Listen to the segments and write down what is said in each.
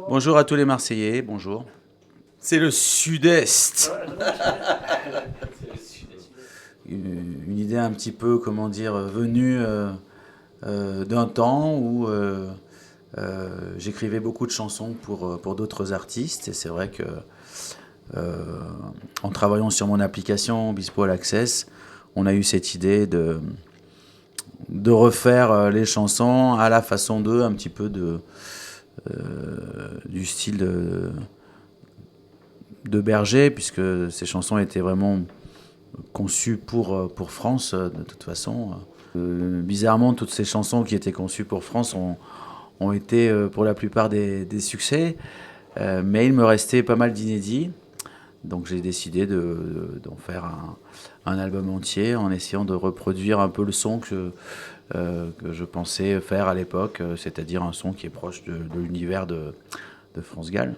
Bonjour à tous les Marseillais, bonjour. C'est le Sud-Est. Une idée un petit peu, comment dire, venue d'un temps où j'écrivais beaucoup de chansons pour d'autres artistes. Et c'est vrai que en travaillant sur mon application Obispo All Access, on a eu cette idée de refaire les chansons à la façon d'eux, un petit peu du style de Berger, puisque ces chansons étaient vraiment conçues pour France, de toute façon. Bizarrement, toutes ces chansons qui étaient conçues pour France ont été pour la plupart des succès, mais il me restait pas mal d'inédits. Donc j'ai décidé d'en faire un album entier en essayant de reproduire un peu le son que je pensais faire à l'époque, c'est-à-dire un son qui est proche de l'univers de France Gall.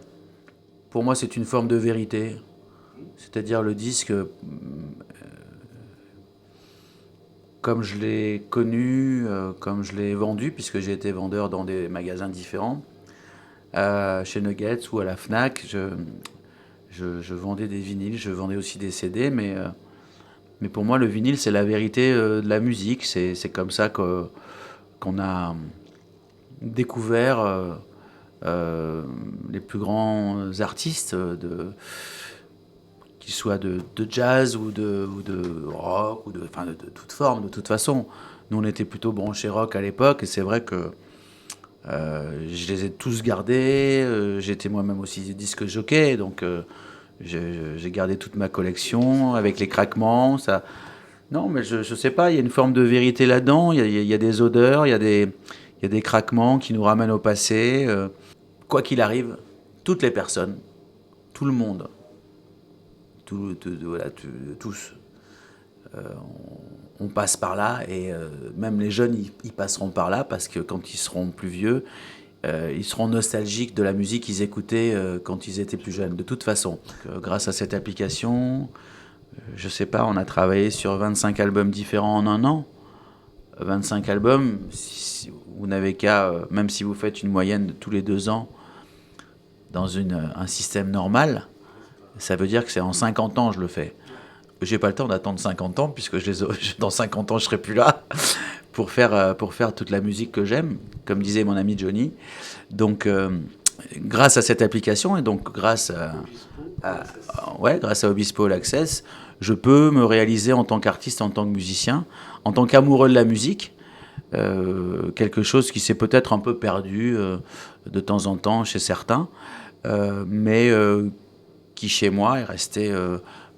Pour moi, c'est une forme de vérité, c'est-à-dire le disque, comme je l'ai connu, comme je l'ai vendu, puisque j'ai été vendeur dans des magasins différents, chez Nuggets ou à la Fnac, je vendais des vinyles, je vendais aussi des CD, mais pour moi, le vinyle, c'est la vérité de la musique. C'est comme ça qu'on a découvert les plus grands artistes, qu'ils soient de jazz ou de rock, ou de toute forme, de toute façon. Nous, on était plutôt branchés rock à l'époque, et c'est vrai que je les ai tous gardés. J'étais moi-même aussi disque jockey, donc j'ai gardé toute ma collection avec les craquements. Ça... Non, mais je sais pas, il y a une forme de vérité là-dedans. Il y a des odeurs, il y a des craquements qui nous ramènent au passé. Quoi qu'il arrive, toutes les personnes, tout le monde, voilà, tous, on passe par là, et même les jeunes, ils passeront par là, parce que quand ils seront plus vieux, ils seront nostalgiques de la musique qu'ils écoutaient quand ils étaient plus jeunes, de toute façon. Grâce à cette application, je sais pas, on a travaillé sur 25 albums différents en un an. 25 albums, si vous n'avez qu'à, même si vous faites une moyenne de tous les 2 ans dans un système normal, ça veut dire que c'est en 50 ans je le fais. J'ai pas le temps d'attendre 50 ans, puisque dans 50 ans je serai plus là pour faire toute la musique que j'aime, comme disait mon ami Johnny. Donc grâce à cette application, et donc grâce à Obispo All Access, je peux me réaliser en tant qu'artiste, en tant que musicien, en tant qu'amoureux de la musique. Quelque chose qui s'est peut-être un peu perdu de temps en temps chez certains, mais qui chez moi est resté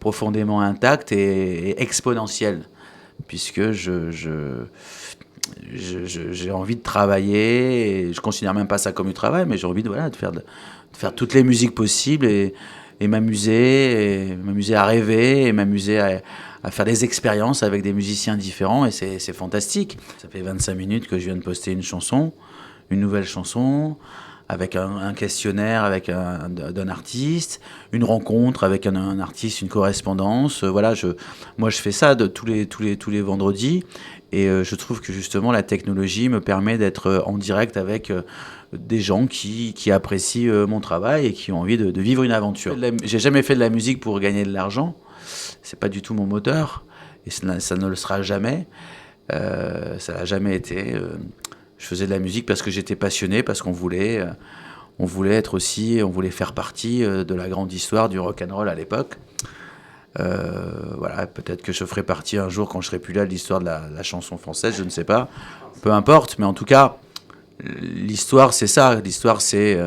profondément intact et exponentiel, puisque j'ai envie de travailler, et je considère même pas ça comme du travail, mais j'ai envie de faire toutes les musiques possibles, et m'amuser à rêver, et m'amuser à faire des expériences avec des musiciens différents, et c'est fantastique. Ça fait 25 minutes que je viens de poster une nouvelle chanson, avec un questionnaire d'un artiste, une rencontre avec un artiste, une correspondance. Voilà, moi je fais ça tous les vendredis, et je trouve que justement la technologie me permet d'être en direct avec des gens qui apprécient mon travail et qui ont envie de vivre une aventure. J'ai jamais fait de la musique pour gagner de l'argent, c'est pas du tout mon moteur, et ça ne le sera jamais. Ça n'a jamais été. Je faisais de la musique parce que j'étais passionné, parce qu'on voulait être aussi, on voulait faire partie de la grande histoire du rock'n'roll à l'époque. Voilà, peut-être que je ferai partie un jour, quand je serai plus là, de l'histoire de la chanson française, je ne sais pas. Peu importe, mais en tout cas, l'histoire, c'est ça. L'histoire, c'est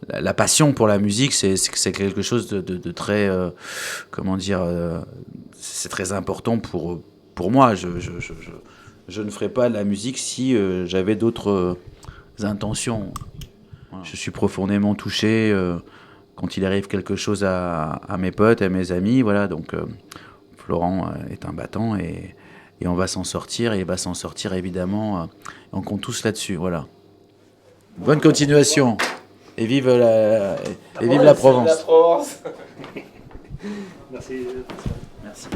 la passion pour la musique, c'est quelque chose de très, comment dire, c'est très important pour moi. Je ne ferais pas de la musique si j'avais d'autres intentions. Voilà. Je suis profondément touché quand il arrive quelque chose à mes potes, à mes amis. Voilà, donc Florent est un battant, et on va s'en sortir, et il va s'en sortir évidemment. On compte tous là-dessus. Voilà. Bonne continuation, et vive la Provence. Merci. Merci.